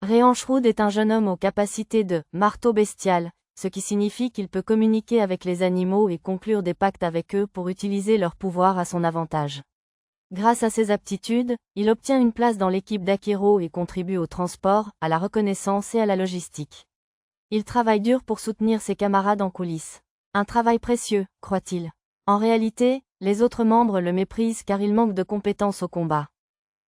Réan Shrewd est un jeune homme aux capacités de marteau bestial, ce qui signifie qu'il peut communiquer avec les animaux et conclure des pactes avec eux pour utiliser leur pouvoir à son avantage. Grâce à ses aptitudes, il obtient une place dans l'équipe d'Akiro et contribue au transport, à la reconnaissance et à la logistique. Il travaille dur pour soutenir ses camarades en coulisses. Un travail précieux, croit-il. En réalité, les autres membres le méprisent car il manque de compétences au combat.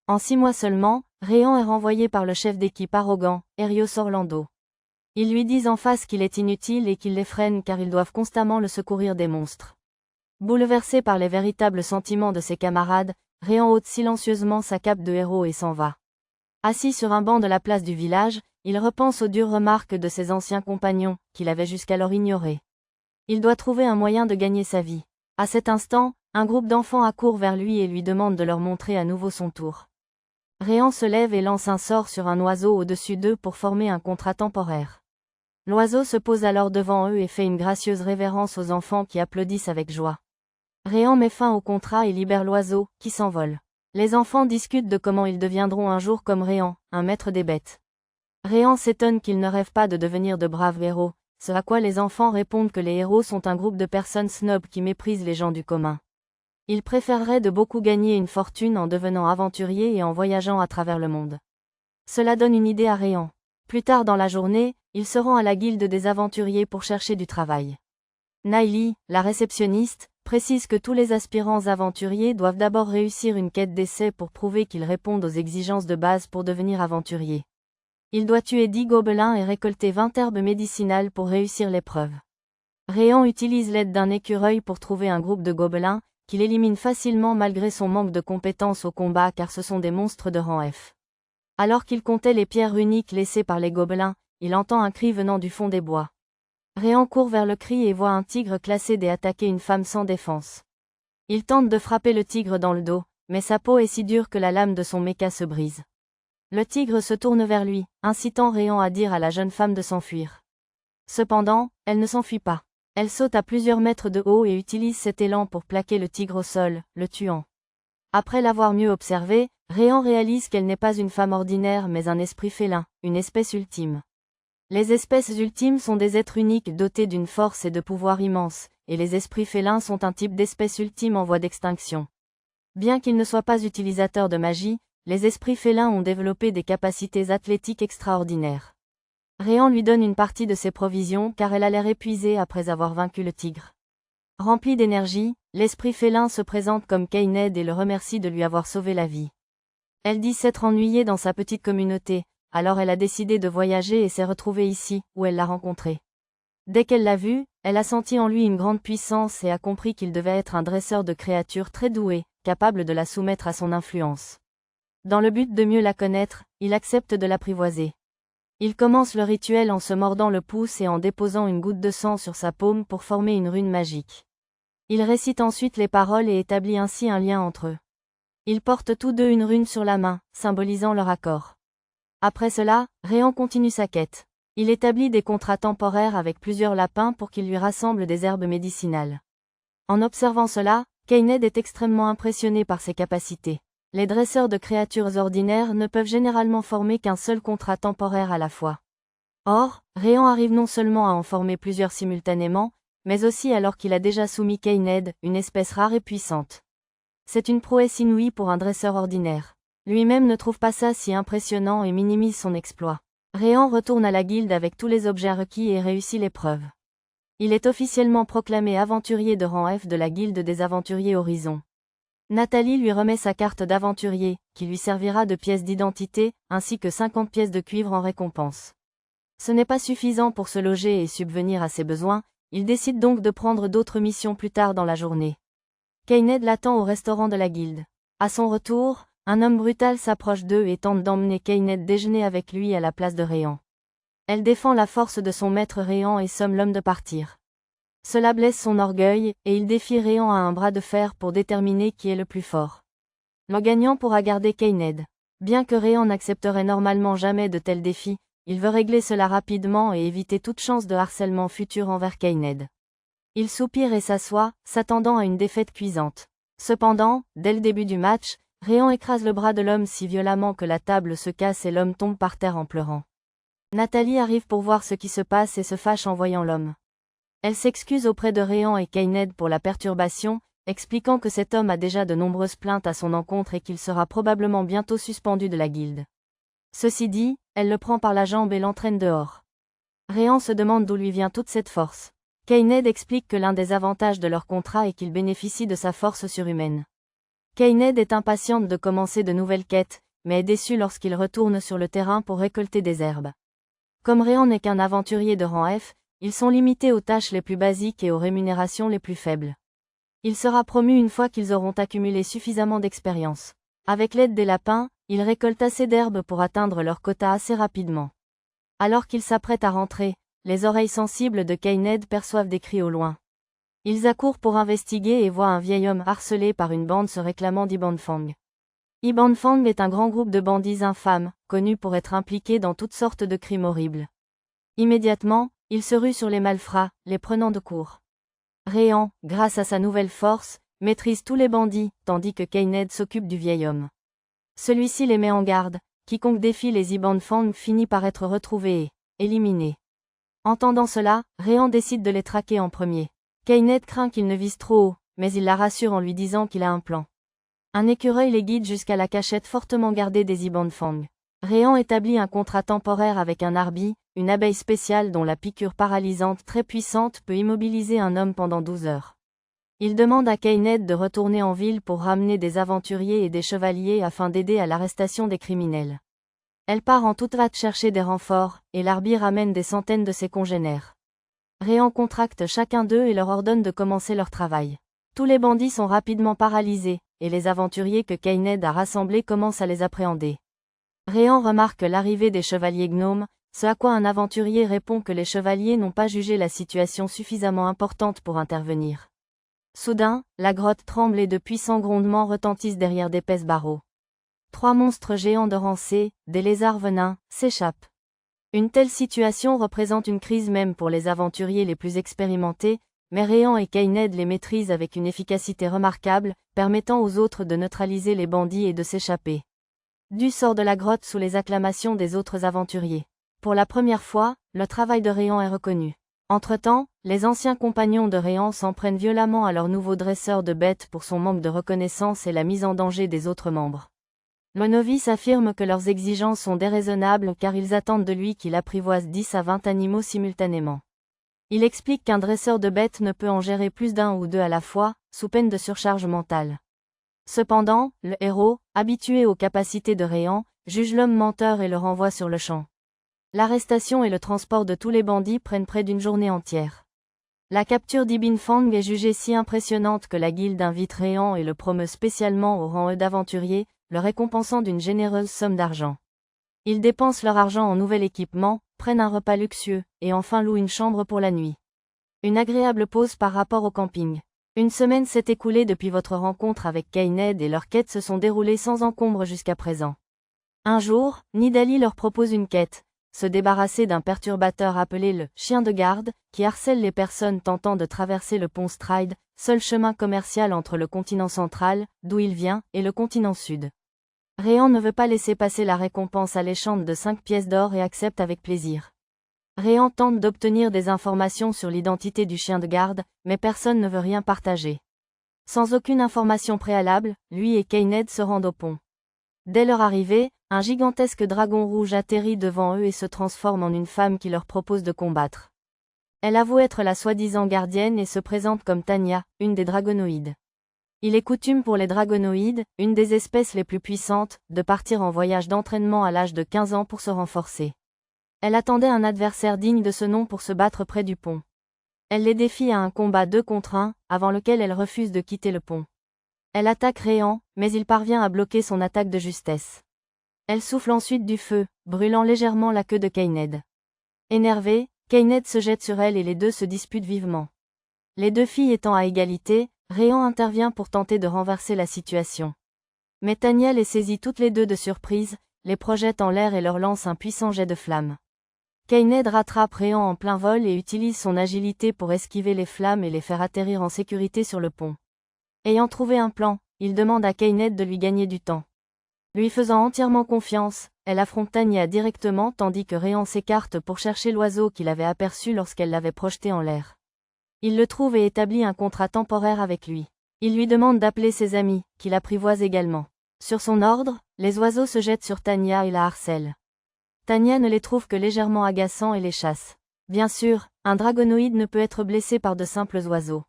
En 6 mois seulement, Réan est renvoyé par le chef d'équipe arrogant, Erios Orlando. Ils lui disent en face qu'il est inutile et qu'il les freine car ils doivent constamment le secourir des monstres. Bouleversé par les véritables sentiments de ses camarades, Réan ôte silencieusement sa cape de héros et s'en va. Assis sur un banc de la place du village, il repense aux dures remarques de ses anciens compagnons, qu'il avait jusqu'alors ignorés. Il doit trouver un moyen de gagner sa vie. À cet instant, un groupe d'enfants accourt vers lui et lui demande de leur montrer à nouveau son tour. Réan se lève et lance un sort sur un oiseau au-dessus d'eux pour former un contrat temporaire. L'oiseau se pose alors devant eux et fait une gracieuse révérence aux enfants qui applaudissent avec joie. Réan met fin au contrat et libère l'oiseau, qui s'envole. Les enfants discutent de comment ils deviendront un jour comme Réan, un maître des bêtes. Réan s'étonne qu'ils ne rêvent pas de devenir de braves héros, ce à quoi les enfants répondent que les héros sont un groupe de personnes snobs qui méprisent les gens du commun. Ils préféreraient de beaucoup gagner une fortune en devenant aventuriers et en voyageant à travers le monde. Cela donne une idée à Réan. Plus tard dans la journée, il se rend à la guilde des aventuriers pour chercher du travail. Naili, la réceptionniste, précise que tous les aspirants aventuriers doivent d'abord réussir une quête d'essai pour prouver qu'ils répondent aux exigences de base pour devenir aventurier. Il doit tuer 10 gobelins et récolter 20 herbes médicinales pour réussir l'épreuve. Réan utilise l'aide d'un écureuil pour trouver un groupe de gobelins, qu'il élimine facilement malgré son manque de compétences au combat car ce sont des monstres de rang F. Alors qu'il comptait les pierres uniques laissées par les gobelins, il entend un cri venant du fond des bois. Réan court vers le cri et voit un tigre classé et attaquer une femme sans défense. Il tente de frapper le tigre dans le dos, mais sa peau est si dure que la lame de son mecha se brise. Le tigre se tourne vers lui, incitant Réan à dire à la jeune femme de s'enfuir. Cependant, elle ne s'enfuit pas. Elle saute à plusieurs mètres de haut et utilise cet élan pour plaquer le tigre au sol, le tuant. Après l'avoir mieux observé, Réan réalise qu'elle n'est pas une femme ordinaire mais un esprit félin, une espèce ultime. Les espèces ultimes sont des êtres uniques dotés d'une force et de pouvoirs immenses, et les esprits félins sont un type d'espèce ultime en voie d'extinction. Bien qu'ils ne soient pas utilisateurs de magie, les esprits félins ont développé des capacités athlétiques extraordinaires. Réan lui donne une partie de ses provisions car elle a l'air épuisée après avoir vaincu le tigre. Rempli d'énergie, l'esprit félin se présente comme Kayned et le remercie de lui avoir sauvé la vie. Elle dit s'être ennuyée dans sa petite communauté, alors elle a décidé de voyager et s'est retrouvée ici, où elle l'a rencontré. Dès qu'elle l'a vu, elle a senti en lui une grande puissance et a compris qu'il devait être un dresseur de créatures très doué, capable de la soumettre à son influence. Dans le but de mieux la connaître, il accepte de l'apprivoiser. Il commence le rituel en se mordant le pouce et en déposant une goutte de sang sur sa paume pour former une rune magique. Il récite ensuite les paroles et établit ainsi un lien entre eux. Ils portent tous deux une rune sur la main, symbolisant leur accord. Après cela, Réan continue sa quête. Il établit des contrats temporaires avec plusieurs lapins pour qu'ils lui rassemblent des herbes médicinales. En observant cela, Kayned est extrêmement impressionné par ses capacités. Les dresseurs de créatures ordinaires ne peuvent généralement former qu'un seul contrat temporaire à la fois. Or, Réan arrive non seulement à en former plusieurs simultanément, mais aussi alors qu'il a déjà soumis Kayned, une espèce rare et puissante. C'est une prouesse inouïe pour un dresseur ordinaire. Lui-même ne trouve pas ça si impressionnant et minimise son exploit. Réan retourne à la guilde avec tous les objets requis et réussit l'épreuve. Il est officiellement proclamé aventurier de rang F de la guilde des aventuriers Horizon. Nathalie lui remet sa carte d'aventurier, qui lui servira de pièce d'identité, ainsi que 50 pièces de cuivre en récompense. Ce n'est pas suffisant pour se loger et subvenir à ses besoins, il décide donc de prendre d'autres missions plus tard dans la journée. Kayned l'attend au restaurant de la guilde. À son retour, un homme brutal s'approche d'eux et tente d'emmener Kayned déjeuner avec lui à la place de Réan. Elle défend la force de son maître Réan et somme l'homme de partir. Cela blesse son orgueil, et il défie Réan à un bras de fer pour déterminer qui est le plus fort. Le gagnant pourra garder Kayned. Bien que Réan n'accepterait normalement jamais de tels défis, il veut régler cela rapidement et éviter toute chance de harcèlement futur envers Kayned. Il soupire et s'assoit, s'attendant à une défaite cuisante. Cependant, dès le début du match, Réan écrase le bras de l'homme si violemment que la table se casse et l'homme tombe par terre en pleurant. Nathalie arrive pour voir ce qui se passe et se fâche en voyant l'homme. Elle s'excuse auprès de Réan et Kained pour la perturbation, expliquant que cet homme a déjà de nombreuses plaintes à son encontre et qu'il sera probablement bientôt suspendu de la guilde. Ceci dit, elle le prend par la jambe et l'entraîne dehors. Réan se demande d'où lui vient toute cette force. Kained explique que l'un des avantages de leur contrat est qu'il bénéficie de sa force surhumaine. Kained est impatiente de commencer de nouvelles quêtes, mais est déçue lorsqu'il retourne sur le terrain pour récolter des herbes. Comme Réan n'est qu'un aventurier de rang F, ils sont limités aux tâches les plus basiques et aux rémunérations les plus faibles. Il sera promu une fois qu'ils auront accumulé suffisamment d'expérience. Avec l'aide des lapins, ils récoltent assez d'herbes pour atteindre leur quota assez rapidement. Alors qu'ils s'apprêtent à rentrer, les oreilles sensibles de Kained perçoivent des cris au loin. Ils accourent pour investiguer et voient un vieil homme harcelé par une bande se réclamant d'Ibanfang. Ibanfang est un grand groupe de bandits infâmes, connus pour être impliqués dans toutes sortes de crimes horribles. Immédiatement, ils se ruent sur les malfrats, les prenant de court. Réan, grâce à sa nouvelle force, maîtrise tous les bandits, tandis que Kained s'occupe du vieil homme. Celui-ci les met en garde, quiconque défie les Ibanfang finit par être retrouvé et éliminé. Entendant cela, Réan décide de les traquer en premier. Kained craint qu'il ne vise trop haut, mais il la rassure en lui disant qu'il a un plan. Un écureuil les guide jusqu'à la cachette fortement gardée des Ibanfang. Réan établit un contrat temporaire avec un arbi, une abeille spéciale dont la piqûre paralysante très puissante peut immobiliser un homme pendant 12 heures. Il demande à Kained de retourner en ville pour ramener des aventuriers et des chevaliers afin d'aider à l'arrestation des criminels. Elle part en toute hâte chercher des renforts, et l'arbi ramène des centaines de ses congénères. Réan contracte chacun d'eux et leur ordonne de commencer leur travail. Tous les bandits sont rapidement paralysés, et les aventuriers que Kained a rassemblés commencent à les appréhender. Réan remarque l'arrivée des chevaliers gnomes, ce à quoi un aventurier répond que les chevaliers n'ont pas jugé la situation suffisamment importante pour intervenir. Soudain, la grotte tremble et de puissants grondements retentissent derrière d'épaisses barreaux. 3 monstres géants de rang C, des lézards venins, s'échappent. Une telle situation représente une crise même pour les aventuriers les plus expérimentés, mais Réan et Kained les maîtrisent avec une efficacité remarquable, permettant aux autres de neutraliser les bandits et de s'échapper. Du sort de la grotte sous les acclamations des autres aventuriers. Pour la première fois, le travail de Réan est reconnu. Entre-temps, les anciens compagnons de Réan s'en prennent violemment à leur nouveau dresseur de bêtes pour son manque de reconnaissance et la mise en danger des autres membres. Le novice affirme que leurs exigences sont déraisonnables car ils attendent de lui qu'il apprivoise 10 à 20 animaux simultanément. Il explique qu'un dresseur de bêtes ne peut en gérer plus d'un ou 2 à la fois, sous peine de surcharge mentale. Cependant, le héros, habitué aux capacités de Réan, juge l'homme menteur et le renvoie sur le champ. L'arrestation et le transport de tous les bandits prennent près d'une journée entière. La capture d'Ibinfang est jugée si impressionnante que la guilde invite Réan et le promeut spécialement au rang E d'aventurier, le récompensant d'une généreuse somme d'argent. Ils dépensent leur argent en nouvel équipement, prennent un repas luxueux, et enfin louent une chambre pour la nuit. Une agréable pause par rapport au camping. Une semaine s'est écoulée depuis votre rencontre avec Kained et leurs quêtes se sont déroulées sans encombre jusqu'à présent. Un jour, Nidali leur propose une quête. Se débarrasser d'un perturbateur appelé le « chien de garde » qui harcèle les personnes tentant de traverser le pont Stride, seul chemin commercial entre le continent central, d'où il vient, et le continent sud. Réan ne veut pas laisser passer la récompense alléchante de 5 pièces d'or et accepte avec plaisir. Réan tente d'obtenir des informations sur l'identité du chien de garde, mais personne ne veut rien partager. Sans aucune information préalable, lui et Kained se rendent au pont. Dès leur arrivée, un gigantesque dragon rouge atterrit devant eux et se transforme en une femme qui leur propose de combattre. Elle avoue être la soi-disant gardienne et se présente comme Tanya, une des dragonoïdes. Il est coutume pour les dragonoïdes, une des espèces les plus puissantes, de partir en voyage d'entraînement à l'âge de 15 ans pour se renforcer. Elle attendait un adversaire digne de ce nom pour se battre près du pont. Elle les défie à un combat 2 contre 1, avant lequel elle refuse de quitter le pont. Elle attaque Réan, mais il parvient à bloquer son attaque de justesse. Elle souffle ensuite du feu, brûlant légèrement la queue de Kained. Énervée, Kained se jette sur elle et les deux se disputent vivement. Les 2 filles étant à égalité, Réan intervient pour tenter de renverser la situation. Mais Tanya les saisit toutes les 2 de surprise, les projette en l'air et leur lance un puissant jet de flammes. Kained rattrape Réan en plein vol et utilise son agilité pour esquiver les flammes et les faire atterrir en sécurité sur le pont. Ayant trouvé un plan, il demande à Keined de lui gagner du temps. Lui faisant entièrement confiance, elle affronte Tanya directement tandis que Réan s'écarte pour chercher l'oiseau qu'il avait aperçu lorsqu'elle l'avait projeté en l'air. Il le trouve et établit un contrat temporaire avec lui. Il lui demande d'appeler ses amis, qui l'apprivoisent également. Sur son ordre, les oiseaux se jettent sur Tanya et la harcèlent. Tanya ne les trouve que légèrement agaçants et les chasse. Bien sûr, un dragonoïde ne peut être blessé par de simples oiseaux.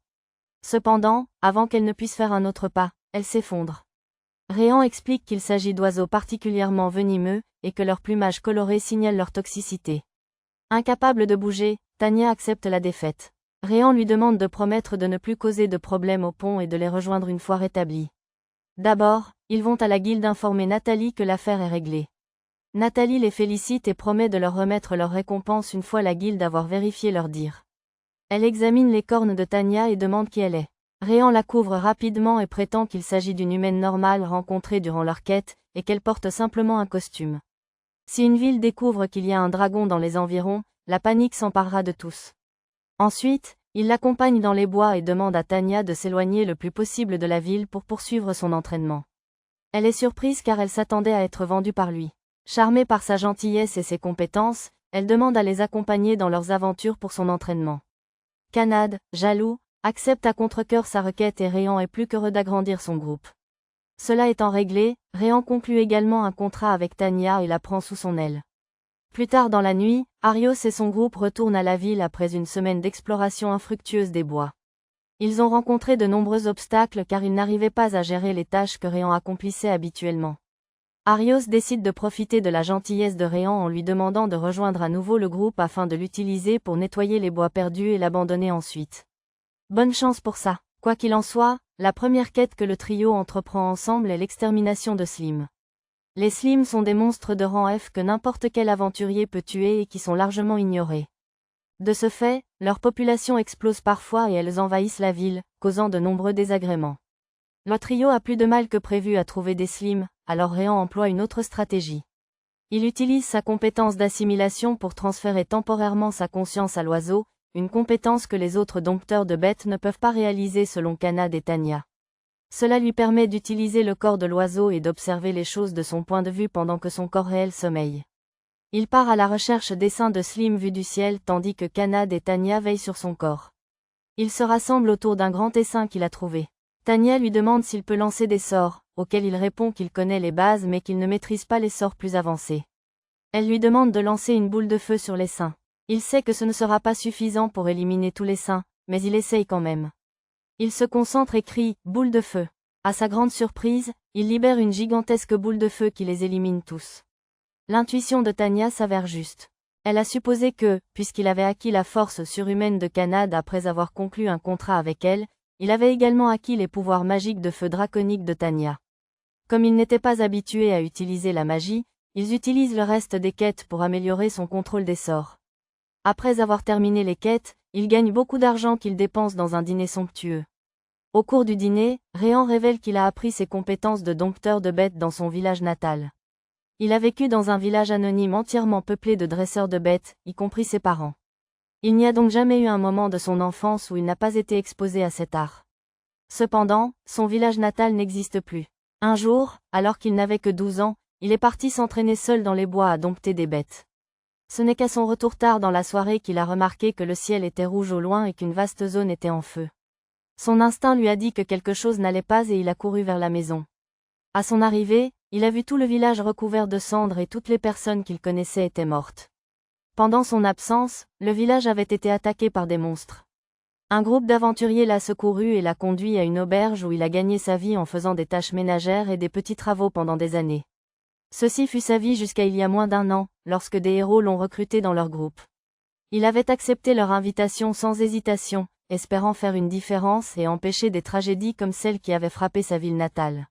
Cependant, avant qu'elle ne puisse faire un autre pas, elle s'effondre. Réan explique qu'il s'agit d'oiseaux particulièrement venimeux, et que leur plumage coloré signale leur toxicité. Incapable de bouger, Tanya accepte la défaite. Réan lui demande de promettre de ne plus causer de problèmes au pont et de les rejoindre une fois rétablis. D'abord, ils vont à la guilde informer Nathalie que l'affaire est réglée. Nathalie les félicite et promet de leur remettre leur récompense une fois la guilde avoir vérifié leur dire. Elle examine les cornes de Tanya et demande qui elle est. Réan la couvre rapidement et prétend qu'il s'agit d'une humaine normale rencontrée durant leur quête, et qu'elle porte simplement un costume. Si une ville découvre qu'il y a un dragon dans les environs, la panique s'emparera de tous. Ensuite, il l'accompagne dans les bois et demande à Tanya de s'éloigner le plus possible de la ville pour poursuivre son entraînement. Elle est surprise car elle s'attendait à être vendue par lui. Charmée par sa gentillesse et ses compétences, elle demande à les accompagner dans leurs aventures pour son entraînement. Kanad, jaloux, accepte à contre-cœur sa requête et Réan est plus qu'heureux d'agrandir son groupe. Cela étant réglé, Réan conclut également un contrat avec Tanya et la prend sous son aile. Plus tard dans la nuit, Arios et son groupe retournent à la ville après une semaine d'exploration infructueuse des bois. Ils ont rencontré de nombreux obstacles car ils n'arrivaient pas à gérer les tâches que Réan accomplissait habituellement. Arios décide de profiter de la gentillesse de Réan en lui demandant de rejoindre à nouveau le groupe afin de l'utiliser pour nettoyer les bois perdus et l'abandonner ensuite. Bonne chance pour ça. Quoi qu'il en soit, la première quête que le trio entreprend ensemble est l'extermination de Slim. Les Slims sont des monstres de rang F que n'importe quel aventurier peut tuer et qui sont largement ignorés. De ce fait, leur population explose parfois et elles envahissent la ville, causant de nombreux désagréments. Le trio a plus de mal que prévu à trouver des Slims, alors Réan emploie une autre stratégie. Il utilise sa compétence d'assimilation pour transférer temporairement sa conscience à l'oiseau, une compétence que les autres dompteurs de bêtes ne peuvent pas réaliser selon Kanad et Tanya. Cela lui permet d'utiliser le corps de l'oiseau et d'observer les choses de son point de vue pendant que son corps réel sommeille. Il part à la recherche d'essaims de Slim vus du ciel tandis que Kanad et Tanya veillent sur son corps. Ils se rassemblent autour d'un grand essaim qu'il a trouvé. Tanya lui demande s'il peut lancer des sorts, auxquels il répond qu'il connaît les bases mais qu'il ne maîtrise pas les sorts plus avancés. Elle lui demande de lancer une boule de feu sur l'essaim. Il sait que ce ne sera pas suffisant pour éliminer tous les saints, mais il essaye quand même. Il se concentre et crie « boule de feu ». À sa grande surprise, il libère une gigantesque boule de feu qui les élimine tous. L'intuition de Tanya s'avère juste. Elle a supposé que, puisqu'il avait acquis la force surhumaine de Kanad après avoir conclu un contrat avec elle, il avait également acquis les pouvoirs magiques de feu draconique de Tanya. Comme ils n'étaient pas habitués à utiliser la magie, ils utilisent le reste des quêtes pour améliorer son contrôle des sorts. Après avoir terminé les quêtes, il gagne beaucoup d'argent qu'il dépense dans un dîner somptueux. Au cours du dîner, Réan révèle qu'il a appris ses compétences de dompteur de bêtes dans son village natal. Il a vécu dans un village anonyme entièrement peuplé de dresseurs de bêtes, y compris ses parents. Il n'y a donc jamais eu un moment de son enfance où il n'a pas été exposé à cet art. Cependant, son village natal n'existe plus. Un jour, alors qu'il n'avait que 12 ans, il est parti s'entraîner seul dans les bois à dompter des bêtes. Ce n'est qu'à son retour tard dans la soirée qu'il a remarqué que le ciel était rouge au loin et qu'une vaste zone était en feu. Son instinct lui a dit que quelque chose n'allait pas et il a couru vers la maison. À son arrivée, il a vu tout le village recouvert de cendres et toutes les personnes qu'il connaissait étaient mortes. Pendant son absence, le village avait été attaqué par des monstres. Un groupe d'aventuriers l'a secouru et l'a conduit à une auberge où il a gagné sa vie en faisant des tâches ménagères et des petits travaux pendant des années. Ceci fut sa vie jusqu'à il y a moins d'1 an, lorsque des héros l'ont recruté dans leur groupe. Il avait accepté leur invitation sans hésitation, espérant faire une différence et empêcher des tragédies comme celle qui avait frappé sa ville natale.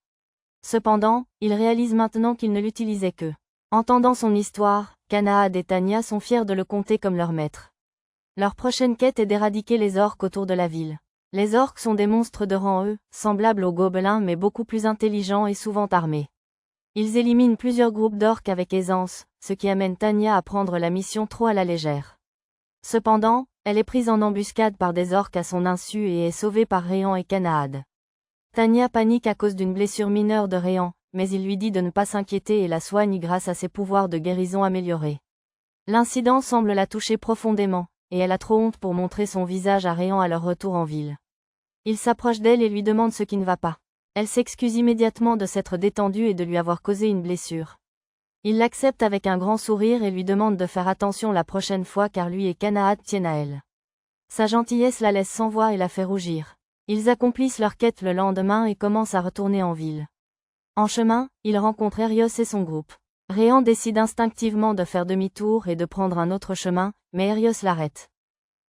Cependant, il réalise maintenant qu'il ne l'utilisait que. Entendant son histoire, Kanad et Tanya sont fiers de le compter comme leur maître. Leur prochaine quête est d'éradiquer les orques autour de la ville. Les orques sont des monstres de rang E, semblables aux gobelins mais beaucoup plus intelligents et souvent armés. Ils éliminent plusieurs groupes d'orques avec aisance, ce qui amène Tanya à prendre la mission trop à la légère. Cependant, elle est prise en embuscade par des orques à son insu et est sauvée par Réan et Kanad. Tanya panique à cause d'une blessure mineure de Réan, mais il lui dit de ne pas s'inquiéter et la soigne grâce à ses pouvoirs de guérison améliorés. L'incident semble la toucher profondément, et elle a trop honte pour montrer son visage à Réan à leur retour en ville. Il s'approche d'elle et lui demande ce qui ne va pas. Elle s'excuse immédiatement de s'être détendue et de lui avoir causé une blessure. Il l'accepte avec un grand sourire et lui demande de faire attention la prochaine fois car lui et Kanahad tiennent à elle. Sa gentillesse la laisse sans voix et la fait rougir. Ils accomplissent leur quête le lendemain et commencent à retourner en ville. En chemin, ils rencontrent Hérios et son groupe. Réan décide instinctivement de faire demi-tour et de prendre un autre chemin, mais Hérios l'arrête.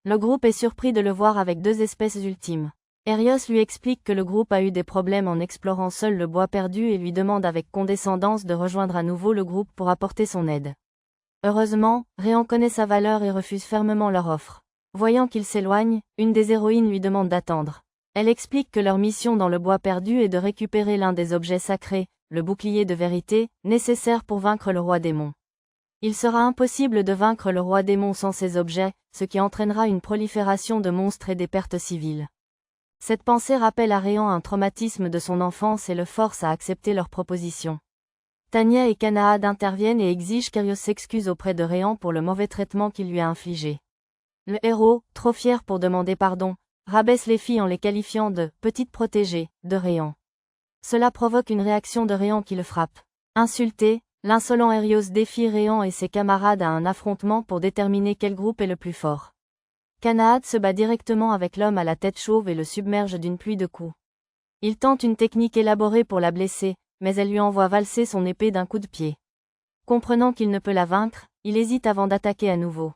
Le groupe est surpris de le voir avec deux espèces ultimes. Hérios lui explique que le groupe a eu des problèmes en explorant seul le bois perdu et lui demande avec condescendance de rejoindre à nouveau le groupe pour apporter son aide. Heureusement, Réan connaît sa valeur et refuse fermement leur offre. Voyant qu'il s'éloigne, une des héroïnes lui demande d'attendre. Elle explique que leur mission dans le bois perdu est de récupérer l'un des objets sacrés, le bouclier de vérité, nécessaire pour vaincre le roi démon. Il sera impossible de vaincre le roi démon sans ces objets, ce qui entraînera une prolifération de monstres et des pertes civiles. Cette pensée rappelle à Réan un traumatisme de son enfance et le force à accepter leur proposition. Tanya et Kanahad interviennent et exigent qu'Hérios s'excuse auprès de Réan pour le mauvais traitement qu'il lui a infligé. Le héros, trop fier pour demander pardon, rabaisse les filles en les qualifiant de « petites protégées » de Réan. Cela provoque une réaction de Réan qui le frappe. Insulté, l'insolent Hérios défie Réan et ses camarades à un affrontement pour déterminer quel groupe est le plus fort. Kanahad se bat directement avec l'homme à la tête chauve et le submerge d'une pluie de coups. Il tente une technique élaborée pour la blesser, mais elle lui envoie valser son épée d'un coup de pied. Comprenant qu'il ne peut la vaincre, il hésite avant d'attaquer à nouveau.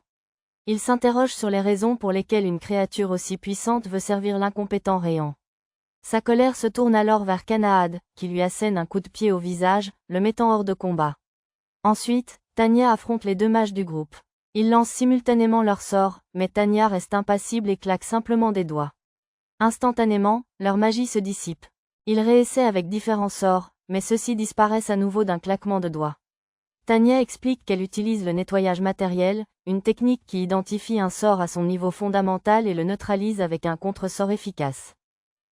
Il s'interroge sur les raisons pour lesquelles une créature aussi puissante veut servir l'incompétent Réan. Sa colère se tourne alors vers Kanahad, qui lui assène un coup de pied au visage, le mettant hors de combat. Ensuite, Tanya affronte les deux mages du groupe. Ils lancent simultanément leurs sorts, mais Tanya reste impassible et claque simplement des doigts. Instantanément, leur magie se dissipe. Ils réessaient avec différents sorts, mais ceux-ci disparaissent à nouveau d'un claquement de doigts. Tanya explique qu'elle utilise le nettoyage matériel, une technique qui identifie un sort à son niveau fondamental et le neutralise avec un contre-sort efficace.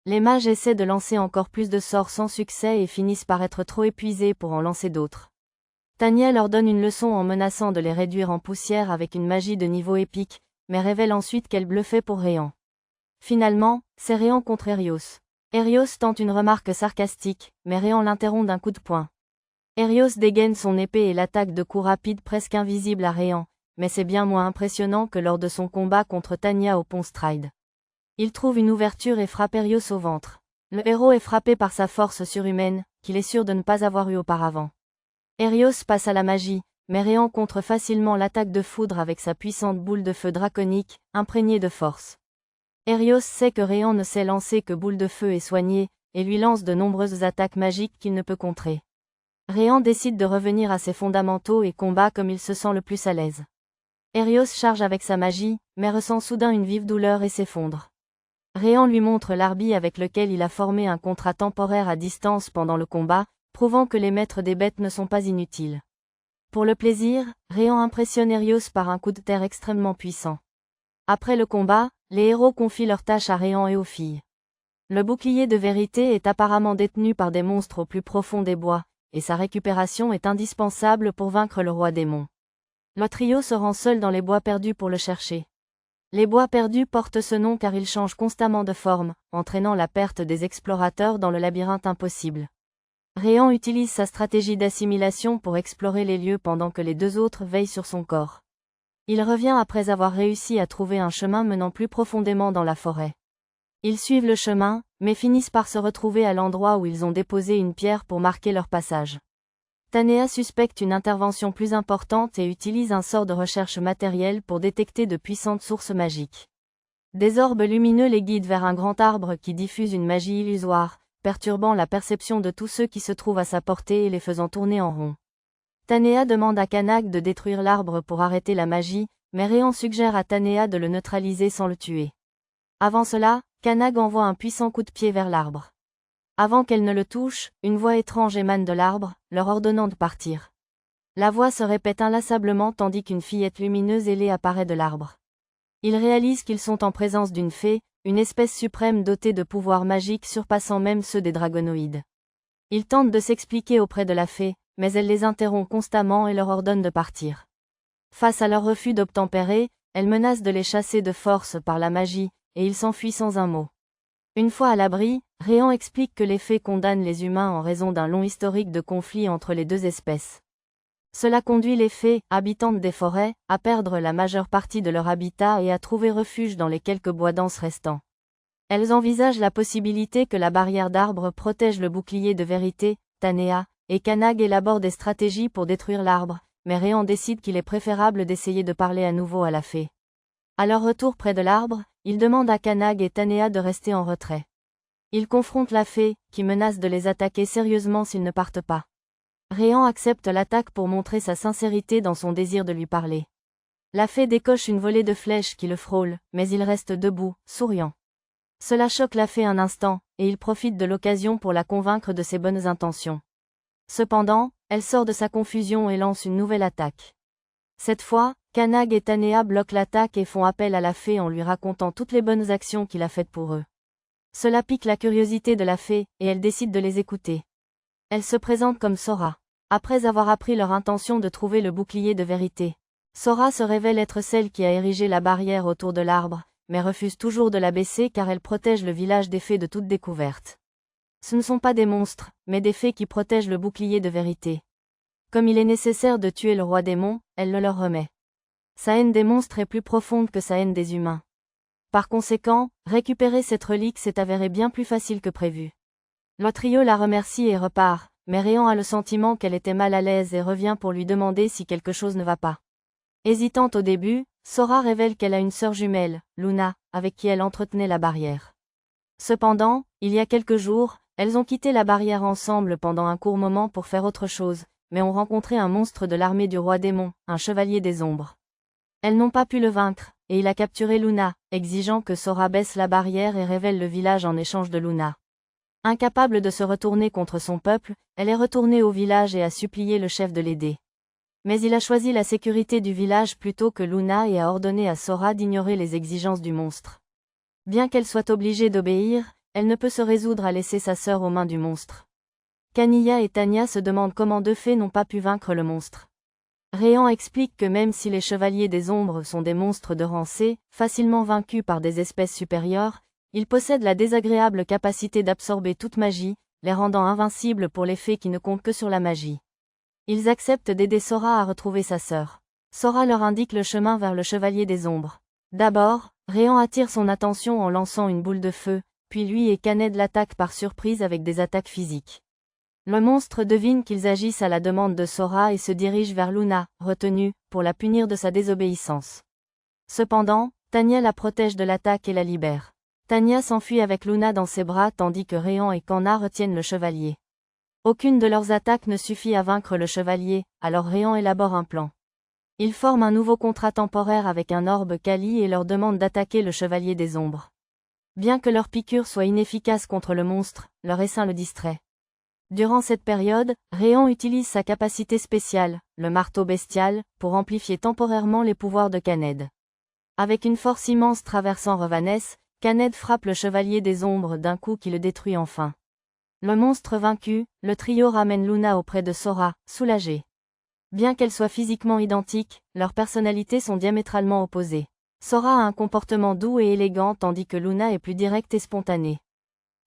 Les mages essaient de lancer encore plus de sorts sans succès et finissent par être trop épuisés pour en lancer d'autres. Tanya leur donne une leçon en menaçant de les réduire en poussière avec une magie de niveau épique, mais révèle ensuite qu'elle bluffait pour Réan. Finalement, c'est Réan contre Hérios. Hérios tente une remarque sarcastique, mais Réan l'interrompt d'un coup de poing. Hérios dégaine son épée et l'attaque de coups rapides presque invisibles à Réan, mais c'est bien moins impressionnant que lors de son combat contre Tanya au pont Stride. Il trouve une ouverture et frappe Hérios au ventre. Le héros est frappé par sa force surhumaine, qu'il est sûr de ne pas avoir eue auparavant. Hérios passe à la magie, mais Réan contre facilement l'attaque de foudre avec sa puissante boule de feu draconique, imprégnée de force. Hérios sait que Réan ne sait lancer que boule de feu et soigner, et lui lance de nombreuses attaques magiques qu'il ne peut contrer. Réan décide de revenir à ses fondamentaux et combat comme il se sent le plus à l'aise. Hérios charge avec sa magie, mais ressent soudain une vive douleur et s'effondre. Réan lui montre l'arbi avec lequel il a formé un contrat temporaire à distance pendant le combat, prouvant que les maîtres des bêtes ne sont pas inutiles. Pour le plaisir, Réan impressionne Hérios par un coup de terre extrêmement puissant. Après le combat, les héros confient leurs tâches à Réan et aux filles. Le bouclier de vérité est apparemment détenu par des monstres au plus profond des bois, et sa récupération est indispensable pour vaincre le roi démon. Le trio se rend seul dans les bois perdus pour le chercher. Les bois perdus portent ce nom car ils changent constamment de forme, entraînant la perte des explorateurs dans le labyrinthe impossible. Réan utilise sa stratégie d'assimilation pour explorer les lieux pendant que les deux autres veillent sur son corps. Il revient après avoir réussi à trouver un chemin menant plus profondément dans la forêt. Ils suivent le chemin, mais finissent par se retrouver à l'endroit où ils ont déposé une pierre pour marquer leur passage. Tanya suspecte une intervention plus importante et utilise un sort de recherche matérielle pour détecter de puissantes sources magiques. Des orbes lumineux les guident vers un grand arbre qui diffuse une magie illusoire, perturbant la perception de tous ceux qui se trouvent à sa portée et les faisant tourner en rond. Tanya demande à Kanahad de détruire l'arbre pour arrêter la magie, mais Réan suggère à Tanya de le neutraliser sans le tuer. Avant cela, Kanahad envoie un puissant coup de pied vers l'arbre. Avant qu'elle ne le touche, une voix étrange émane de l'arbre, leur ordonnant de partir. La voix se répète inlassablement tandis qu'une fillette lumineuse ailée apparaît de l'arbre. Ils réalisent qu'ils sont en présence d'une fée, une espèce suprême dotée de pouvoirs magiques surpassant même ceux des dragonoïdes. Ils tentent de s'expliquer auprès de la fée, mais elle les interrompt constamment et leur ordonne de partir. Face à leur refus d'obtempérer, elle menace de les chasser de force par la magie, et ils s'enfuient sans un mot. Une fois à l'abri, Réan explique que les fées condamnent les humains en raison d'un long historique de conflit entre les deux espèces. Cela conduit les fées, habitantes des forêts, à perdre la majeure partie de leur habitat et à trouver refuge dans les quelques bois denses restants. Elles envisagent la possibilité que la barrière d'arbres protège le bouclier de vérité, Tanea, et Kanag élabore des stratégies pour détruire l'arbre, mais Réan décide qu'il est préférable d'essayer de parler à nouveau à la fée. À leur retour près de l'arbre, il demande à Kanag et Tanea de rester en retrait. Ils confrontent la fée, qui menace de les attaquer sérieusement s'ils ne partent pas. Réan accepte l'attaque pour montrer sa sincérité dans son désir de lui parler. La fée décoche une volée de flèches qui le frôle, mais il reste debout, souriant. Cela choque la fée un instant, et il profite de l'occasion pour la convaincre de ses bonnes intentions. Cependant, elle sort de sa confusion et lance une nouvelle attaque. Cette fois, Kanag et Tanea bloquent l'attaque et font appel à la fée en lui racontant toutes les bonnes actions qu'il a faites pour eux. Cela pique la curiosité de la fée, et elle décide de les écouter. Elle se présente comme Sora. Après avoir appris leur intention de trouver le bouclier de vérité, Sora se révèle être celle qui a érigé la barrière autour de l'arbre, mais refuse toujours de la baisser car elle protège le village des fées de toute découverte. Ce ne sont pas des monstres, mais des fées qui protègent le bouclier de vérité. Comme il est nécessaire de tuer le roi démon, elle le leur remet. Sa haine des monstres est plus profonde que sa haine des humains. Par conséquent, récupérer cette relique s'est avéré bien plus facile que prévu. Le trio la remercie et repart, mais Réan a le sentiment qu'elle était mal à l'aise et revient pour lui demander si quelque chose ne va pas. Hésitante au début, Sora révèle qu'elle a une sœur jumelle, Luna, avec qui elle entretenait la barrière. Cependant, il y a quelques jours, elles ont quitté la barrière ensemble pendant un court moment pour faire autre chose, mais ont rencontré un monstre de l'armée du roi démon, un chevalier des ombres. Elles n'ont pas pu le vaincre, et il a capturé Luna, exigeant que Sora baisse la barrière et révèle le village en échange de Luna. Incapable de se retourner contre son peuple, elle est retournée au village et a supplié le chef de l'aider. Mais il a choisi la sécurité du village plutôt que Luna et a ordonné à Sora d'ignorer les exigences du monstre. Bien qu'elle soit obligée d'obéir, elle ne peut se résoudre à laisser sa sœur aux mains du monstre. Kaniya et Tanya se demandent comment deux fées n'ont pas pu vaincre le monstre. Réan explique que même si les chevaliers des ombres sont des monstres de rang C, facilement vaincus par des espèces supérieures, ils possèdent la désagréable capacité d'absorber toute magie, les rendant invincibles pour les fées qui ne comptent que sur la magie. Ils acceptent d'aider Sora à retrouver sa sœur. Sora leur indique le chemin vers le chevalier des ombres. D'abord, Réan attire son attention en lançant une boule de feu, puis lui et Kaned l'attaquent par surprise avec des attaques physiques. Le monstre devine qu'ils agissent à la demande de Sora et se dirige vers Luna, retenue, pour la punir de sa désobéissance. Cependant, Tanya la protège de l'attaque et la libère. Tanya s'enfuit avec Luna dans ses bras tandis que Réan et Kanna retiennent le chevalier. Aucune de leurs attaques ne suffit à vaincre le chevalier, alors Réan élabore un plan. Il forme un nouveau contrat temporaire avec un orbe Kali et leur demande d'attaquer le chevalier des ombres. Bien que leur piqûre soit inefficace contre le monstre, leur essaim le distrait. Durant cette période, Réan utilise sa capacité spéciale, le marteau bestial, pour amplifier temporairement les pouvoirs de Kaned. Avec une force immense traversant Revanès, Kaned frappe le chevalier des ombres d'un coup qui le détruit enfin. Le monstre vaincu, le trio ramène Luna auprès de Sora, soulagée. Bien qu'elles soient physiquement identiques, leurs personnalités sont diamétralement opposées. Sora a un comportement doux et élégant tandis que Luna est plus directe et spontanée.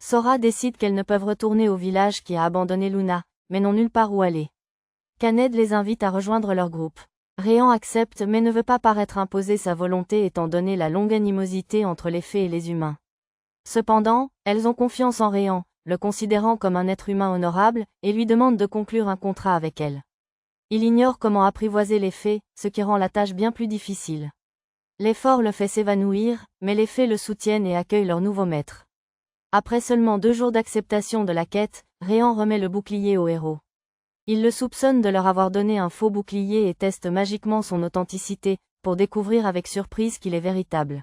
Sora décide qu'elles ne peuvent retourner au village qui a abandonné Luna, mais n'ont nulle part où aller. Kaned les invite à rejoindre leur groupe. Réan accepte mais ne veut pas paraître imposer sa volonté étant donné la longue animosité entre les fées et les humains. Cependant, elles ont confiance en Réan, le considérant comme un être humain honorable, et lui demandent de conclure un contrat avec elle. Il ignore comment apprivoiser les fées, ce qui rend la tâche bien plus difficile. L'effort le fait s'évanouir, mais les fées le soutiennent et accueillent leur nouveau maître. Après seulement 2 jours d'acceptation de la quête, Réan remet le bouclier au héros. Il le soupçonne de leur avoir donné un faux bouclier et teste magiquement son authenticité, pour découvrir avec surprise qu'il est véritable.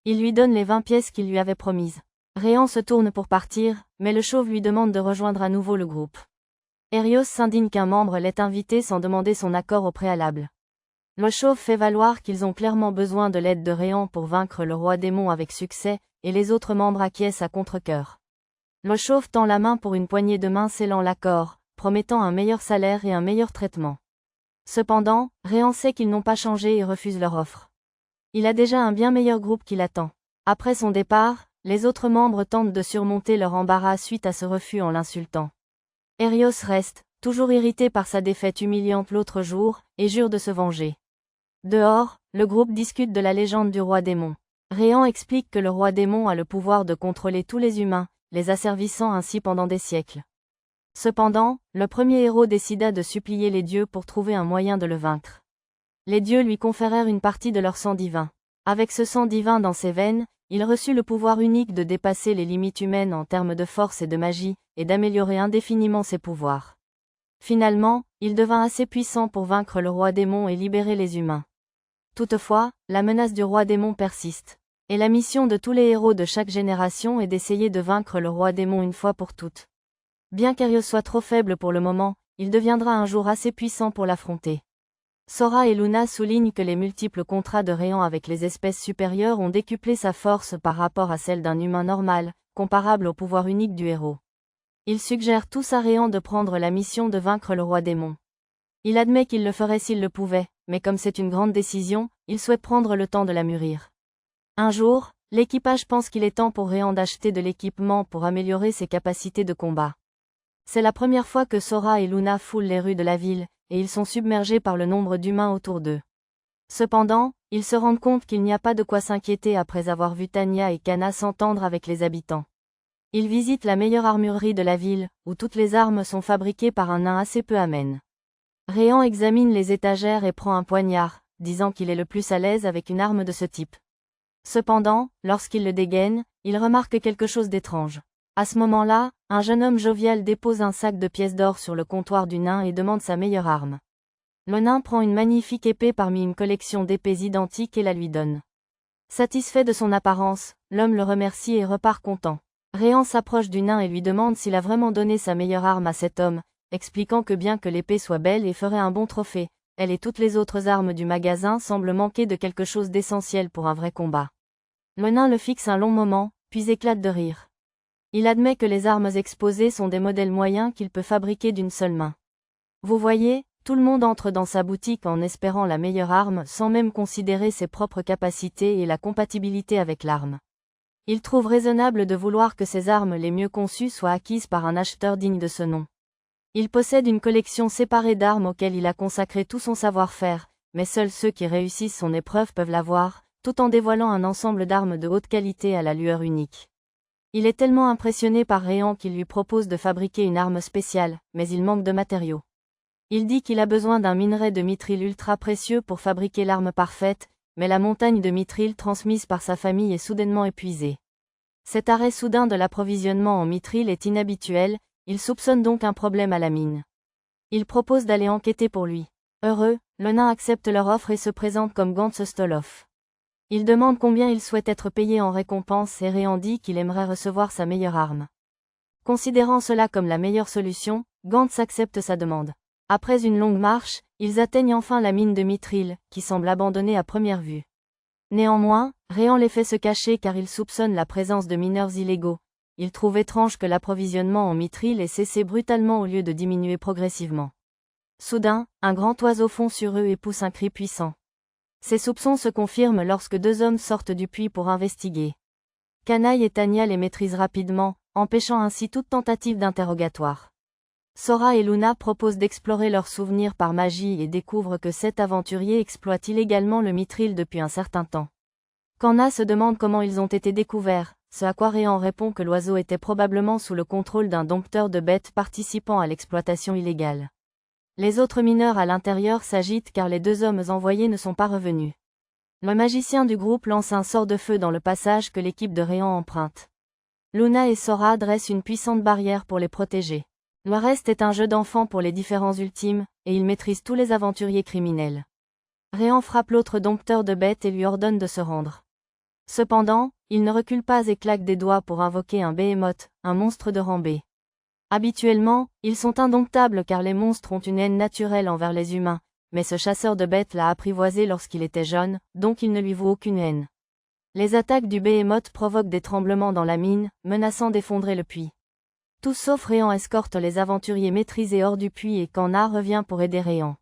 Il lui donne les 20 pièces qu'il lui avait promises. Réan se tourne pour partir, mais le chauve lui demande de rejoindre à nouveau le groupe. Hérios s'indigne qu'un membre l'ait invité sans demander son accord au préalable. Le chauve fait valoir qu'ils ont clairement besoin de l'aide de Réan pour vaincre le roi démon avec succès, et les autres membres acquiescent à contre-cœur. Le chauve tend la main pour une poignée de main scellant l'accord, promettant un meilleur salaire et un meilleur traitement. Cependant, Réan sait qu'ils n'ont pas changé et refuse leur offre. Il a déjà un bien meilleur groupe qui l'attend. Après son départ, les autres membres tentent de surmonter leur embarras suite à ce refus en l'insultant. Helios reste, toujours irrité par sa défaite humiliante l'autre jour, et jure de se venger. Dehors, le groupe discute de la légende du roi démon. Réan explique que le roi démon a le pouvoir de contrôler tous les humains, les asservissant ainsi pendant des siècles. Cependant, le premier héros décida de supplier les dieux pour trouver un moyen de le vaincre. Les dieux lui conférèrent une partie de leur sang divin. Avec ce sang divin dans ses veines, il reçut le pouvoir unique de dépasser les limites humaines en termes de force et de magie, et d'améliorer indéfiniment ses pouvoirs. Finalement, il devint assez puissant pour vaincre le roi démon et libérer les humains. Toutefois, la menace du roi démon persiste. Et la mission de tous les héros de chaque génération est d'essayer de vaincre le roi démon une fois pour toutes. Bien qu'Helios soit trop faible pour le moment, il deviendra un jour assez puissant pour l'affronter. Sora et Luna soulignent que les multiples contrats de Réan avec les espèces supérieures ont décuplé sa force par rapport à celle d'un humain normal, comparable au pouvoir unique du héros. Ils suggèrent tous à Réan de prendre la mission de vaincre le roi démon. Il admet qu'il le ferait s'il le pouvait, mais comme c'est une grande décision, il souhaite prendre le temps de la mûrir. Un jour, l'équipage pense qu'il est temps pour Réan d'acheter de l'équipement pour améliorer ses capacités de combat. C'est la première fois que Sora et Luna foulent les rues de la ville, et ils sont submergés par le nombre d'humains autour d'eux. Cependant, ils se rendent compte qu'il n'y a pas de quoi s'inquiéter après avoir vu Tanya et Kana s'entendre avec les habitants. Ils visitent la meilleure armurerie de la ville, où toutes les armes sont fabriquées par un nain assez peu amène. Réan examine les étagères et prend un poignard, disant qu'il est le plus à l'aise avec une arme de ce type. Cependant, lorsqu'il le dégaine, il remarque quelque chose d'étrange. À ce moment-là, un jeune homme jovial dépose un sac de pièces d'or sur le comptoir du nain et demande sa meilleure arme. Le nain prend une magnifique épée parmi une collection d'épées identiques et la lui donne. Satisfait de son apparence, l'homme le remercie et repart content. Réan s'approche du nain et lui demande s'il a vraiment donné sa meilleure arme à cet homme, expliquant que bien que l'épée soit belle et ferait un bon trophée, elle et toutes les autres armes du magasin semblent manquer de quelque chose d'essentiel pour un vrai combat. Le nain le fixe un long moment, puis éclate de rire. Il admet que les armes exposées sont des modèles moyens qu'il peut fabriquer d'une seule main. Vous voyez, tout le monde entre dans sa boutique en espérant la meilleure arme sans même considérer ses propres capacités et la compatibilité avec l'arme. Il trouve raisonnable de vouloir que ces armes les mieux conçues soient acquises par un acheteur digne de ce nom. Il possède une collection séparée d'armes auxquelles il a consacré tout son savoir-faire, mais seuls ceux qui réussissent son épreuve peuvent l'avoir, tout en dévoilant un ensemble d'armes de haute qualité à la lueur unique. Il est tellement impressionné par Réan qu'il lui propose de fabriquer une arme spéciale, mais il manque de matériaux. Il dit qu'il a besoin d'un minerai de mithril ultra précieux pour fabriquer l'arme parfaite, mais la montagne de mithril transmise par sa famille est soudainement épuisée. Cet arrêt soudain de l'approvisionnement en mithril est inhabituel, il soupçonne donc un problème à la mine. Il propose d'aller enquêter pour lui. Heureux, le nain accepte leur offre et se présente comme Gantz Stoloff. Il demande combien il souhaite être payé en récompense et Réan dit qu'il aimerait recevoir sa meilleure arme. Considérant cela comme la meilleure solution, Gantz accepte sa demande. Après une longue marche, ils atteignent enfin la mine de mithril, qui semble abandonnée à première vue. Néanmoins, Réan les fait se cacher car il soupçonne la présence de mineurs illégaux. Il trouve étrange que l'approvisionnement en mithril ait cessé brutalement au lieu de diminuer progressivement. Soudain, un grand oiseau fond sur eux et pousse un cri puissant. Ses soupçons se confirment lorsque deux hommes sortent du puits pour investiguer. Canaille et Tanya les maîtrisent rapidement, empêchant ainsi toute tentative d'interrogatoire. Sora et Luna proposent d'explorer leurs souvenirs par magie et découvrent que 7 aventuriers exploitent illégalement le mithril depuis un certain temps. Kanna se demande comment ils ont été découverts, ce à quoi Réan répond que l'oiseau était probablement sous le contrôle d'un dompteur de bêtes participant à l'exploitation illégale. Les autres mineurs à l'intérieur s'agitent car les deux hommes envoyés ne sont pas revenus. Le magicien du groupe lance un sort de feu dans le passage que l'équipe de Réan emprunte. Luna et Sora dressent une puissante barrière pour les protéger. Le reste est un jeu d'enfant pour les différents ultimes, et ils maîtrisent tous les aventuriers criminels. Réan frappe l'autre dompteur de bêtes et lui ordonne de se rendre. Cependant, il ne recule pas et claque des doigts pour invoquer un behemoth, un monstre de rang B. Habituellement, ils sont indomptables car les monstres ont une haine naturelle envers les humains, mais ce chasseur de bêtes l'a apprivoisé lorsqu'il était jeune, donc il ne lui vaut aucune haine. Les attaques du Behemoth provoquent des tremblements dans la mine, menaçant d'effondrer le puits. Tous sauf Réan escortent les aventuriers maîtrisés hors du puits et Kanna revient pour aider Réan.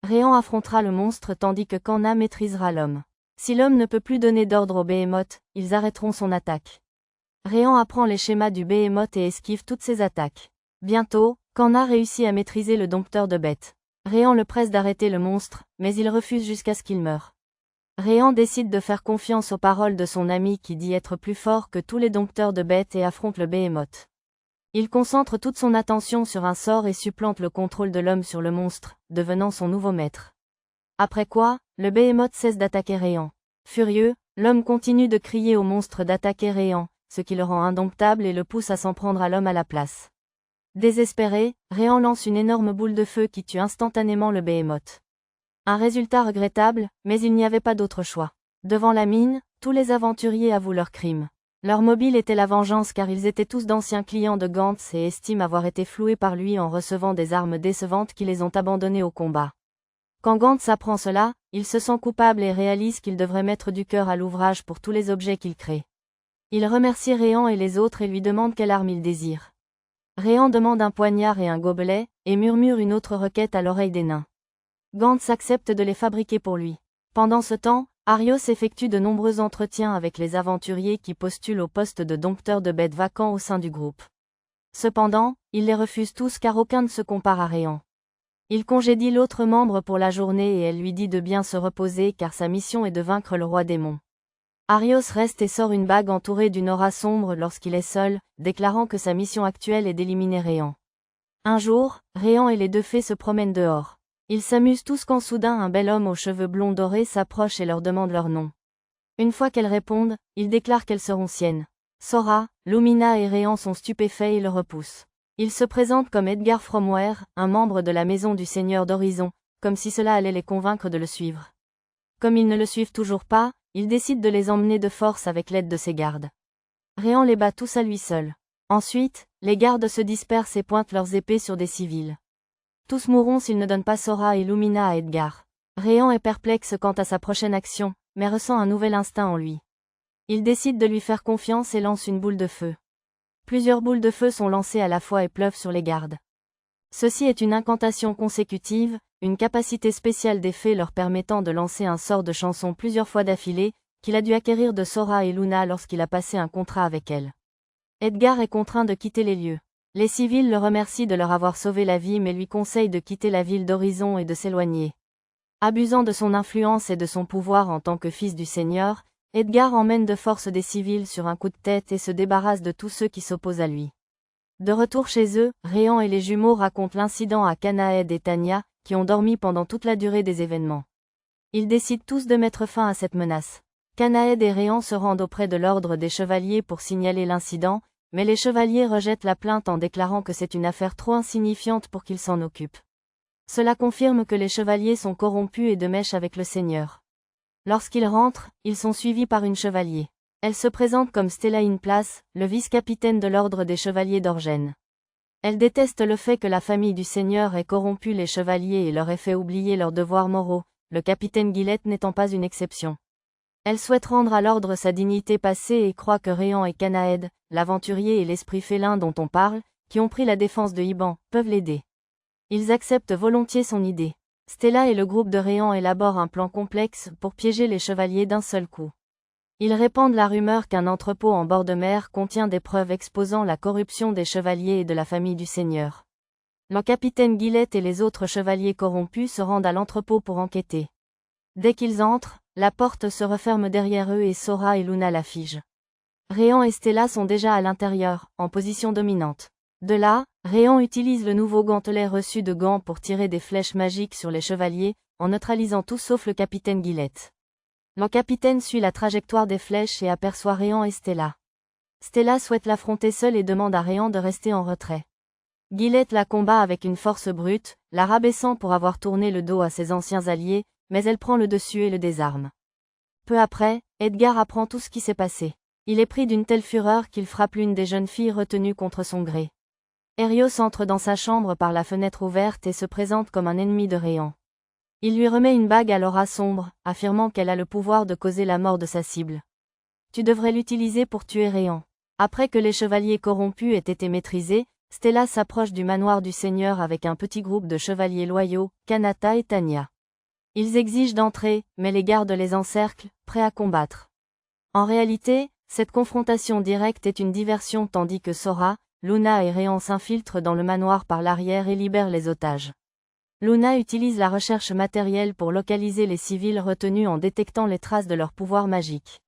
Réan affrontera le monstre tandis que Kanna maîtrisera l'homme. Si l'homme ne peut plus donner d'ordre au Behemoth, ils arrêteront son attaque. Réan apprend les schémas du Behemoth et esquive toutes ses attaques. Bientôt, Kanna réussit à maîtriser le dompteur de bêtes. Réan le presse d'arrêter le monstre, mais il refuse jusqu'à ce qu'il meure. Réan décide de faire confiance aux paroles de son ami qui dit être plus fort que tous les dompteurs de bêtes et affronte le Behemoth. Il concentre toute son attention sur un sort et supplante le contrôle de l'homme sur le monstre, devenant son nouveau maître. Après quoi, le Behemoth cesse d'attaquer Réan. Furieux, l'homme continue de crier au monstre d'attaquer Réan, ce qui le rend indomptable et le pousse à s'en prendre à l'homme à la place. Désespéré, Réan lance une énorme boule de feu qui tue instantanément le Behemoth. Un résultat regrettable, mais il n'y avait pas d'autre choix. Devant la mine, tous les aventuriers avouent leur crime. Leur mobile était la vengeance car ils étaient tous d'anciens clients de Gantz et estiment avoir été floués par lui en recevant des armes décevantes qui les ont abandonnés au combat. Quand Gantz apprend cela, il se sent coupable et réalise qu'il devrait mettre du cœur à l'ouvrage pour tous les objets qu'il crée. Il remercie Réan et les autres et lui demande quelle arme il désire. Réan demande un poignard et un gobelet, et murmure une autre requête à l'oreille des nains. Gantz accepte de les fabriquer pour lui. Pendant ce temps, Arios effectue de nombreux entretiens avec les aventuriers qui postulent au poste de dompteur de bêtes vacant au sein du groupe. Cependant, il les refuse tous car aucun ne se compare à Réan. Il congédie l'autre membre pour la journée et elle lui dit de bien se reposer car sa mission est de vaincre le roi démon. Arios reste et sort une bague entourée d'une aura sombre lorsqu'il est seul, déclarant que sa mission actuelle est d'éliminer Réan. Un jour, Réan et les deux fées se promènent dehors. Ils s'amusent tous quand soudain un bel homme aux cheveux blonds dorés s'approche et leur demande leur nom. Une fois qu'elles répondent, il déclare qu'elles seront siennes. Sora, Lumina et Réan sont stupéfaits et le repoussent. Il se présente comme Edgar Fromware, un membre de la maison du Seigneur d'Horizon, comme si cela allait les convaincre de le suivre. Comme ils ne le suivent toujours pas, il décide de les emmener de force avec l'aide de ses gardes. Réan les bat tous à lui seul. Ensuite, les gardes se dispersent et pointent leurs épées sur des civils. Tous mourront s'ils ne donnent pas Sora et Lumina à Edgar. Réan est perplexe quant à sa prochaine action, mais ressent un nouvel instinct en lui. Il décide de lui faire confiance et lance une boule de feu. Plusieurs boules de feu sont lancées à la fois et pleuvent sur les gardes. Ceci est une incantation consécutive, une capacité spéciale des fées leur permettant de lancer un sort de chanson plusieurs fois d'affilée, qu'il a dû acquérir de Sora et Luna lorsqu'il a passé un contrat avec elles. Edgar est contraint de quitter les lieux. Les civils le remercient de leur avoir sauvé la vie mais lui conseillent de quitter la ville d'Horizon et de s'éloigner. Abusant de son influence et de son pouvoir en tant que fils du Seigneur, Edgar emmène de force des civils sur un coup de tête et se débarrasse de tous ceux qui s'opposent à lui. De retour chez eux, Réan et les jumeaux racontent l'incident à Kanaed et Tanya, qui ont dormi pendant toute la durée des événements. Ils décident tous de mettre fin à cette menace. Kanaed et Réan se rendent auprès de l'ordre des chevaliers pour signaler l'incident, mais les chevaliers rejettent la plainte en déclarant que c'est une affaire trop insignifiante pour qu'ils s'en occupent. Cela confirme que les chevaliers sont corrompus et de mèche avec le Seigneur. Lorsqu'ils rentrent, ils sont suivis par une chevalier. Elle se présente comme Stella Inplace, le vice-capitaine de l'ordre des chevaliers d'Orgène. Elle déteste le fait que la famille du Seigneur ait corrompu les chevaliers et leur ait fait oublier leurs devoirs moraux, le capitaine Gillette n'étant pas une exception. Elle souhaite rendre à l'ordre sa dignité passée et croit que Réan et Kanaed, l'aventurier et l'esprit félin dont on parle, qui ont pris la défense de Iban, peuvent l'aider. Ils acceptent volontiers son idée. Stella et le groupe de Réan élaborent un plan complexe pour piéger les chevaliers d'un seul coup. Ils répandent la rumeur qu'un entrepôt en bord de mer contient des preuves exposant la corruption des chevaliers et de la famille du Seigneur. Le capitaine Gillette et les autres chevaliers corrompus se rendent à l'entrepôt pour enquêter. Dès qu'ils entrent, la porte se referme derrière eux et Sora et Luna la figent. Réan et Stella sont déjà à l'intérieur, en position dominante. De là, Réan utilise le nouveau gantelet reçu de Gant pour tirer des flèches magiques sur les chevaliers, en neutralisant tous sauf le capitaine Gillette. Le capitaine suit la trajectoire des flèches et aperçoit Réan et Stella. Stella souhaite l'affronter seule et demande à Réan de rester en retrait. Gillette la combat avec une force brute, la rabaissant pour avoir tourné le dos à ses anciens alliés, mais elle prend le dessus et le désarme. Peu après, Edgar apprend tout ce qui s'est passé. Il est pris d'une telle fureur qu'il frappe l'une des jeunes filles retenues contre son gré. Hérios entre dans sa chambre par la fenêtre ouverte et se présente comme un ennemi de Réan. Il lui remet une bague à l'aura sombre, affirmant qu'elle a le pouvoir de causer la mort de sa cible. Tu devrais l'utiliser pour tuer Réan. Après que les chevaliers corrompus aient été maîtrisés, Stella s'approche du manoir du seigneur avec un petit groupe de chevaliers loyaux, Kanata et Tanya. Ils exigent d'entrer, mais les gardes les encerclent, prêts à combattre. En réalité, cette confrontation directe est une diversion tandis que Sora, Luna et Réan s'infiltrent dans le manoir par l'arrière et libèrent les otages. Luna utilise la recherche matérielle pour localiser les civils retenus en détectant les traces de leur pouvoir magique.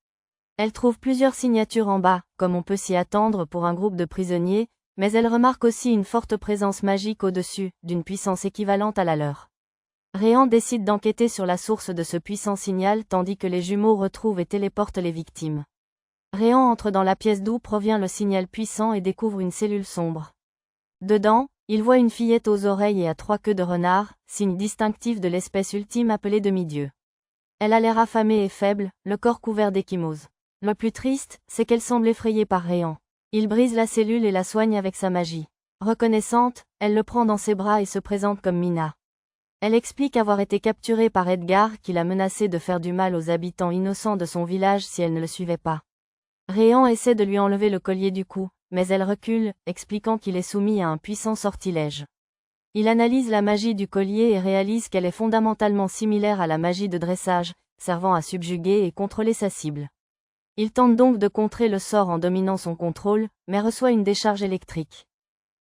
Elle trouve plusieurs signatures en bas, comme on peut s'y attendre pour un groupe de prisonniers, mais elle remarque aussi une forte présence magique au-dessus, d'une puissance équivalente à la leur. Réan décide d'enquêter sur la source de ce puissant signal tandis que les jumeaux retrouvent et téléportent les victimes. Réan entre dans la pièce d'où provient le signal puissant et découvre une cellule sombre. Dedans, il voit une fillette aux oreilles et à 3 queues de renard, signe distinctif de l'espèce ultime appelée demi-dieu. Elle a l'air affamée et faible, le corps couvert d'échymoses. Le plus triste, c'est qu'elle semble effrayée par Réan. Il brise la cellule et la soigne avec sa magie. Reconnaissante, elle le prend dans ses bras et se présente comme Mina. Elle explique avoir été capturée par Edgar qui l'a menacée de faire du mal aux habitants innocents de son village si elle ne le suivait pas. Réan essaie de lui enlever le collier du cou, mais elle recule, expliquant qu'il est soumis à un puissant sortilège. Il analyse la magie du collier et réalise qu'elle est fondamentalement similaire à la magie de dressage, servant à subjuguer et contrôler sa cible. Il tente donc de contrer le sort en dominant son contrôle, mais reçoit une décharge électrique.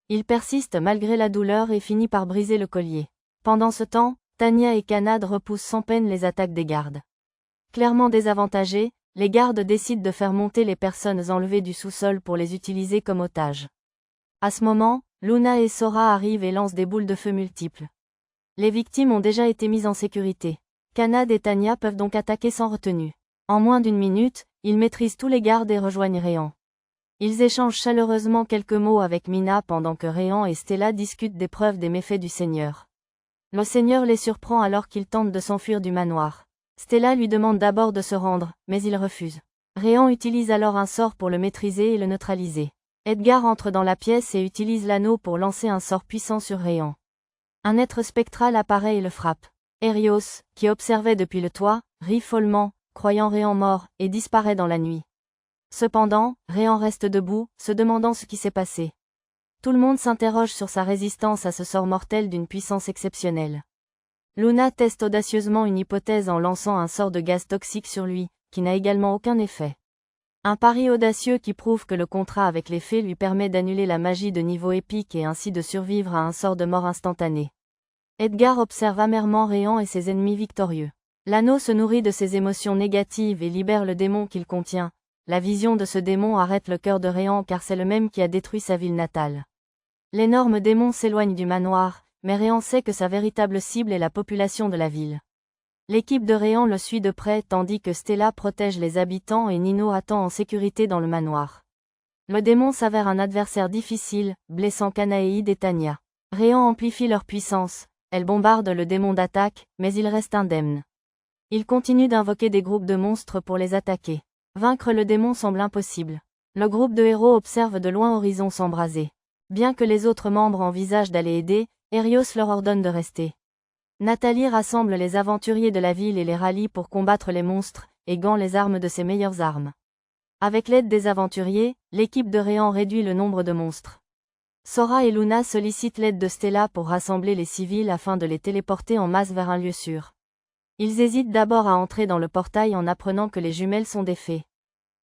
Il persiste malgré la douleur et finit par briser le collier. Pendant ce temps, Tanya et Kanad repoussent sans peine les attaques des gardes. Clairement désavantagés, les gardes décident de faire monter les personnes enlevées du sous-sol pour les utiliser comme otages. À ce moment, Luna et Sora arrivent et lancent des boules de feu multiples. Les victimes ont déjà été mises en sécurité. Kanad et Tanya peuvent donc attaquer sans retenue. En moins d'une minute, ils maîtrisent tous les gardes et rejoignent Réan. Ils échangent chaleureusement quelques mots avec Mina pendant que Réan et Stella discutent des preuves des méfaits du Seigneur. Le Seigneur les surprend alors qu'ils tentent de s'enfuir du manoir. Stella lui demande d'abord de se rendre, mais il refuse. Réan utilise alors un sort pour le maîtriser et le neutraliser. Edgar entre dans la pièce et utilise l'anneau pour lancer un sort puissant sur Réan. Un être spectral apparaît et le frappe. Helios, qui observait depuis le toit, rit follement, croyant Réan mort, et disparaît dans la nuit. Cependant, Réan reste debout, se demandant ce qui s'est passé. Tout le monde s'interroge sur sa résistance à ce sort mortel d'une puissance exceptionnelle. Luna teste audacieusement une hypothèse en lançant un sort de gaz toxique sur lui, qui n'a également aucun effet. Un pari audacieux qui prouve que le contrat avec les fées lui permet d'annuler la magie de niveau épique et ainsi de survivre à un sort de mort instantanée. Edgar observe amèrement Réan et ses ennemis victorieux. L'anneau se nourrit de ses émotions négatives et libère le démon qu'il contient. La vision de ce démon arrête le cœur de Réan car c'est le même qui a détruit sa ville natale. L'énorme démon s'éloigne du manoir, mais Réan sait que sa véritable cible est la population de la ville. L'équipe de Réan le suit de près tandis que Stella protège les habitants et Nino attend en sécurité dans le manoir. Le démon s'avère un adversaire difficile, blessant Kanaïd et Tanya. Réan amplifie leur puissance, elle bombarde le démon d'attaque, mais il reste indemne. Il continue d'invoquer des groupes de monstres pour les attaquer. Vaincre le démon semble impossible. Le groupe de héros observe de loin Horizon s'embraser. Bien que les autres membres envisagent d'aller aider, Helios leur ordonne de rester. Nathalie rassemble les aventuriers de la ville et les rallie pour combattre les monstres, aiguant les armes de ses meilleures armes. Avec l'aide des aventuriers, l'équipe de Réan réduit le nombre de monstres. Sora et Luna sollicitent l'aide de Stella pour rassembler les civils afin de les téléporter en masse vers un lieu sûr. Ils hésitent d'abord à entrer dans le portail en apprenant que les jumelles sont des fées.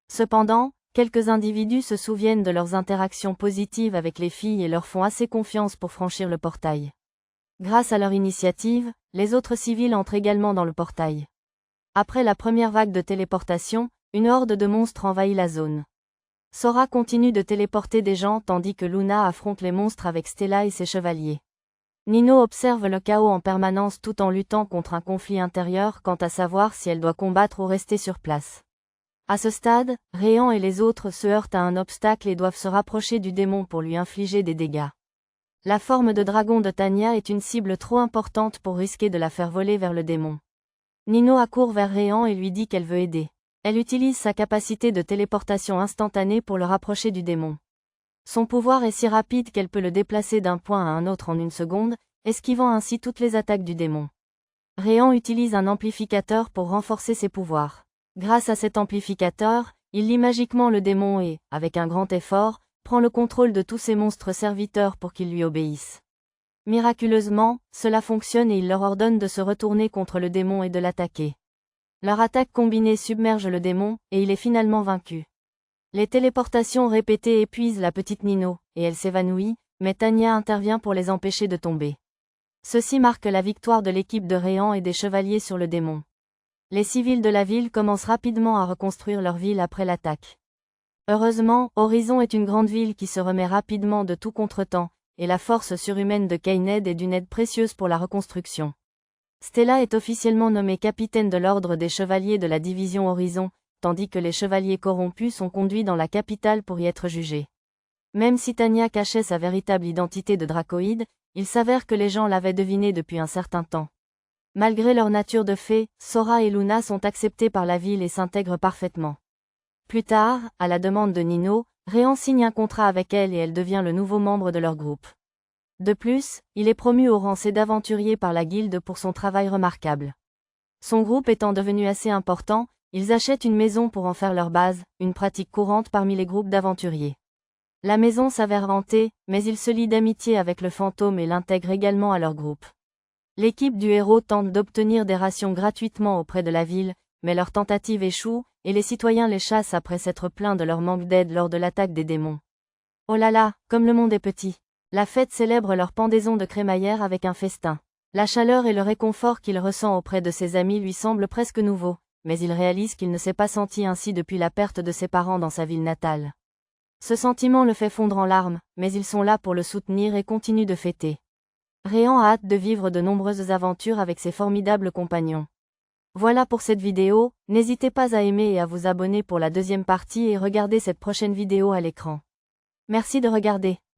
Cependant, quelques individus se souviennent de leurs interactions positives avec les filles et leur font assez confiance pour franchir le portail. Grâce à leur initiative, les autres civils entrent également dans le portail. Après la première vague de téléportation, une horde de monstres envahit la zone. Sora continue de téléporter des gens tandis que Luna affronte les monstres avec Stella et ses chevaliers. Nino observe le chaos en permanence tout en luttant contre un conflit intérieur quant à savoir si elle doit combattre ou rester sur place. À ce stade, Réan et les autres se heurtent à un obstacle et doivent se rapprocher du démon pour lui infliger des dégâts. La forme de dragon de Tanya est une cible trop importante pour risquer de la faire voler vers le démon. Nino accourt vers Réan et lui dit qu'elle veut aider. Elle utilise sa capacité de téléportation instantanée pour le rapprocher du démon. Son pouvoir est si rapide qu'elle peut le déplacer d'un point à un autre en une seconde, esquivant ainsi toutes les attaques du démon. Réan utilise un amplificateur pour renforcer ses pouvoirs. Grâce à cet amplificateur, il lie magiquement le démon et, avec un grand effort, prend le contrôle de tous ses monstres serviteurs pour qu'ils lui obéissent. Miraculeusement, cela fonctionne et il leur ordonne de se retourner contre le démon et de l'attaquer. Leur attaque combinée submerge le démon, et il est finalement vaincu. Les téléportations répétées épuisent la petite Nino, et elle s'évanouit, mais Tanya intervient pour les empêcher de tomber. Ceci marque la victoire de l'équipe de Réan et des chevaliers sur le démon. Les civils de la ville commencent rapidement à reconstruire leur ville après l'attaque. Heureusement, Horizon est une grande ville qui se remet rapidement de tout contretemps, et la force surhumaine de Kained est d'une aide précieuse pour la reconstruction. Stella est officiellement nommée capitaine de l'ordre des chevaliers de la division Horizon, tandis que les chevaliers corrompus sont conduits dans la capitale pour y être jugés. Même si Tanya cachait sa véritable identité de dracoïde, il s'avère que les gens l'avaient deviné depuis un certain temps. Malgré leur nature de fées, Sora et Luna sont acceptés par la ville et s'intègrent parfaitement. Plus tard, à la demande de Nino, Réan signe un contrat avec elle et elle devient le nouveau membre de leur groupe. De plus, il est promu au rang C d'aventurier par la guilde pour son travail remarquable. Son groupe étant devenu assez important, ils achètent une maison pour en faire leur base, une pratique courante parmi les groupes d'aventuriers. La maison s'avère hantée, mais ils se lient d'amitié avec le fantôme et l'intègrent également à leur groupe. L'équipe du héros tente d'obtenir des rations gratuitement auprès de la ville, mais leur tentative échoue, et les citoyens les chassent après s'être plaints de leur manque d'aide lors de l'attaque des démons. Oh là là, comme le monde est petit. La fête célèbre leur pendaison de crémaillère avec un festin. La chaleur et le réconfort qu'il ressent auprès de ses amis lui semblent presque nouveaux, mais il réalise qu'il ne s'est pas senti ainsi depuis la perte de ses parents dans sa ville natale. Ce sentiment le fait fondre en larmes, mais ils sont là pour le soutenir et continuent de fêter. Réan a hâte de vivre de nombreuses aventures avec ses formidables compagnons. Voilà pour cette vidéo, n'hésitez pas à aimer et à vous abonner pour la deuxième partie et regardez cette prochaine vidéo à l'écran. Merci de regarder.